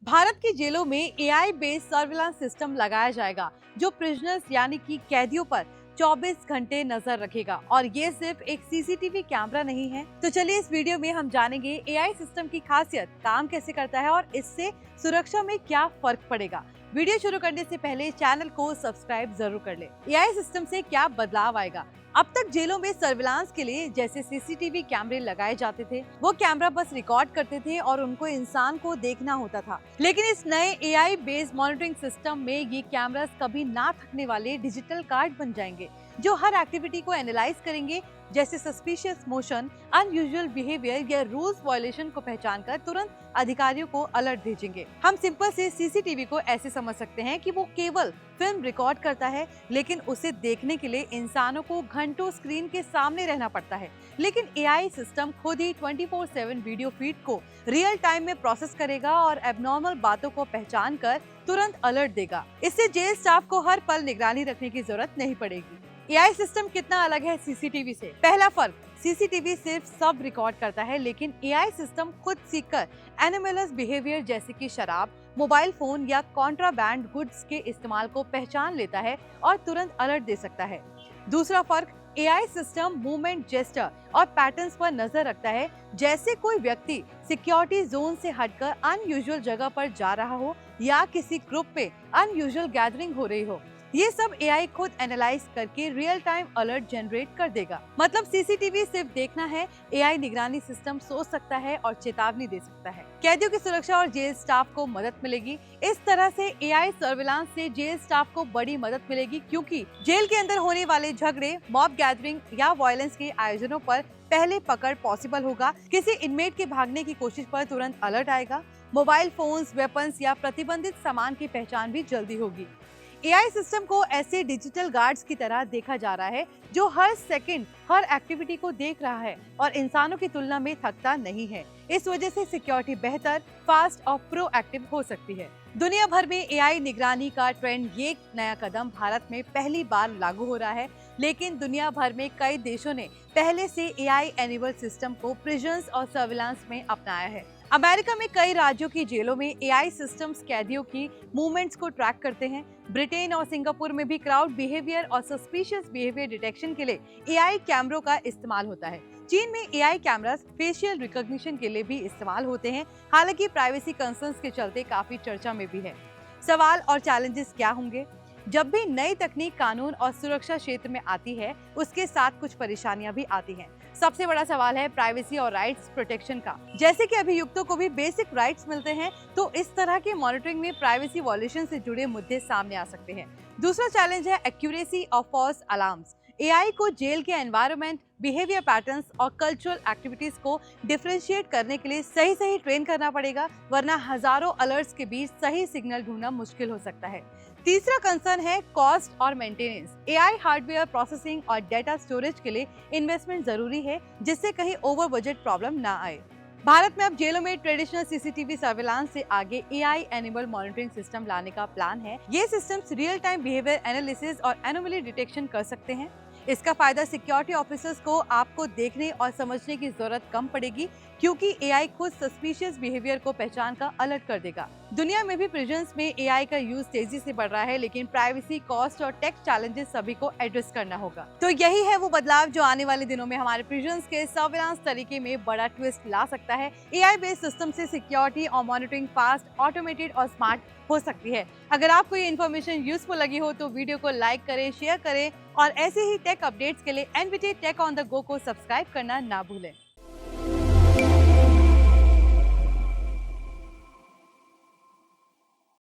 भारत की जेलों में एआई बेस्ड सर्विलांस सिस्टम लगाया जाएगा जो प्रिजनर्स यानी कि कैदियों पर 24 घंटे नजर रखेगा। और ये सिर्फ एक सीसीटीवी कैमरा नहीं है। तो चलिए इस वीडियो में हम जानेंगे एआई सिस्टम की खासियत, काम कैसे करता है और इससे सुरक्षा में क्या फर्क पड़ेगा। वीडियो शुरू करने से पहले चैनल को सब्सक्राइब जरूर कर ले। एआई सिस्टम से क्या बदलाव आएगा। अब तक जेलों में सर्विलांस के लिए जैसे सीसीटीवी कैमरे लगाए जाते थे, वो कैमरा बस रिकॉर्ड करते थे और उनको इंसान को देखना होता था। लेकिन इस नए एआई बेस्ड मॉनिटरिंग सिस्टम में ये कैमरास कभी ना थकने वाले डिजिटल कार्ड बन जाएंगे जो हर एक्टिविटी को एनालाइज करेंगे, जैसे सस्पिशियस मोशन, अनयूजुअल बिहेवियर या रूल्स वायलेशन को पहचान कर तुरंत अधिकारियों को अलर्ट भेजेंगे। हम सिंपल से सीसीटीवी को ऐसे समझ सकते हैं कि वो केवल फिल्म रिकॉर्ड करता है, लेकिन उसे देखने के लिए इंसानों को घंटों स्क्रीन के सामने रहना पड़ता है। लेकिन एआई सिस्टम खुद ही 24/7 वीडियो फीड को रियल टाइम में प्रोसेस करेगा और एबनॉर्मल बातों को पहचान कर तुरंत अलर्ट देगा। इससे जेल स्टाफ को हर पल निगरानी रखने की जरूरत नहीं पड़ेगी। एआई सिस्टम कितना अलग है सीसीटीवी से? पहला फर्क, सीसीटीवी सिर्फ सब रिकॉर्ड करता है, लेकिन एआई सिस्टम खुद सीखकर एनोमलस बिहेवियर जैसे कि शराब, मोबाइल फोन या कॉन्ट्राबैंड गुड्स के इस्तेमाल को पहचान लेता है और तुरंत अलर्ट दे सकता है। दूसरा फर्क, एआई सिस्टम मूवमेंट, जेस्चर और पैटर्न्स पर नजर रखता है, जैसे कोई व्यक्ति सिक्योरिटी जोन से हटकर अनयूजुअल जगह पर जा रहा हो या किसी ग्रुप पे अनयूजुअल गैदरिंग हो रही हो। ये सब एआई खुद एनालाइज करके रियल टाइम अलर्ट जनरेट कर देगा। मतलब सीसीटीवी सिर्फ देखना है, एआई निगरानी सिस्टम सोच सकता है और चेतावनी दे सकता है। कैदियों की सुरक्षा और जेल स्टाफ को मदद मिलेगी। इस तरह से एआई सर्विलांस से जेल स्टाफ को बड़ी मदद मिलेगी, क्योंकि जेल के अंदर होने वाले झगड़े, मॉब गैदरिंग या वायलेंस के आयोजनों पर पहले पकड़ पॉसिबल होगा। किसी इनमेट के भागने की कोशिश पर तुरंत अलर्ट आएगा। मोबाइल फोन्स, वेपन्स या प्रतिबंधित सामान की पहचान भी जल्दी होगी। एआई सिस्टम को ऐसे डिजिटल गार्ड्स की तरह देखा जा रहा है जो हर सेकंड हर एक्टिविटी को देख रहा है और इंसानों की तुलना में थकता नहीं है। इस वजह से सिक्योरिटी बेहतर, फास्ट और प्रोएक्टिव हो सकती है। दुनिया भर में एआई निगरानी का ट्रेंड, ये नया कदम भारत में पहली बार लागू हो रहा है, लेकिन दुनिया भर में कई देशों ने पहले से एआई एनेबल सिस्टम को प्रिजन्स और सर्विलांस में अपनाया है। अमेरिका में कई राज्यों की जेलों में एआई सिस्टम्स कैदियों की मूवमेंट्स को ट्रैक करते हैं। ब्रिटेन और सिंगापुर में भी क्राउड बिहेवियर और सस्पिशियस बिहेवियर डिटेक्शन के लिए एआई कैमरों का इस्तेमाल होता है। चीन में एआई कैमरास फेशियल रिकॉग्निशन के लिए भी इस्तेमाल होते हैं, हालांकि प्राइवेसी कंसर्न्स के चलते काफी चर्चा में भी है। सवाल और चैलेंजेस क्या होंगे? जब भी नई तकनीक कानून और सुरक्षा क्षेत्र में आती है, उसके साथ कुछ परेशानियां भी आती हैं। सबसे बड़ा सवाल है प्राइवेसी और राइट्स प्रोटेक्शन का। जैसे कि अभियुक्तों को भी बेसिक राइट्स मिलते हैं, तो इस तरह के मॉनिटरिंग में प्राइवेसी वॉयलेशन से जुड़े मुद्दे सामने आ सकते हैं। दूसरा चैलेंज है accuracy of false alarms. AI को जेल के एनवायरनमेंट, बिहेवियर पैटर्न्स और कल्चरल एक्टिविटीज को डिफरेंशिएट करने के लिए सही ट्रेन करना पड़ेगा, वरना हजारों अलर्ट्स के बीच सही सिग्नल ढूंढना मुश्किल हो सकता है। तीसरा कंसर्न है कॉस्ट और मेंटेनेंस। एआई हार्डवेयर, प्रोसेसिंग और डेटा स्टोरेज के लिए इन्वेस्टमेंट जरूरी है, जिससे कहीं ओवर बजट प्रॉब्लम ना आए। भारत में अब जेलों में ट्रेडिशनल सीसीटीवी सर्विलांस से आगे एआई एनेबल मॉनिटरिंग सिस्टम लाने का प्लान है। ये systems real time behaviour analysis और एनोमली डिटेक्शन कर सकते हैं। इसका फायदा सिक्योरिटी ऑफिसर्स को आपको देखने और समझने की जरूरत कम पड़ेगी, क्योंकि एआई खुद सस्पिशियस बिहेवियर को पहचान कर अलर्ट कर देगा। दुनिया में भी प्रिजन्स में एआई का यूज तेजी से बढ़ रहा है, लेकिन प्राइवेसी, कॉस्ट और टेक चैलेंजेस सभी को एड्रेस करना होगा। तो यही है वो बदलाव जो आने वाले दिनों में हमारे प्रिजन्स के सर्विलांस तरीके में बड़ा ट्विस्ट ला सकता है। एआई बेस्ड सिस्टम से सिक्योरिटी और मॉनिटरिंग फास्ट, ऑटोमेटेड और स्मार्ट हो सकती है। अगर आपको ये इन्फॉर्मेशन यूजफुल लगी हो तो वीडियो को लाइक करें, शेयर करें और ऐसे ही टेक अपडेट्स के लिए NVT tech on the go को सब्सक्राइब करना ना भूलें।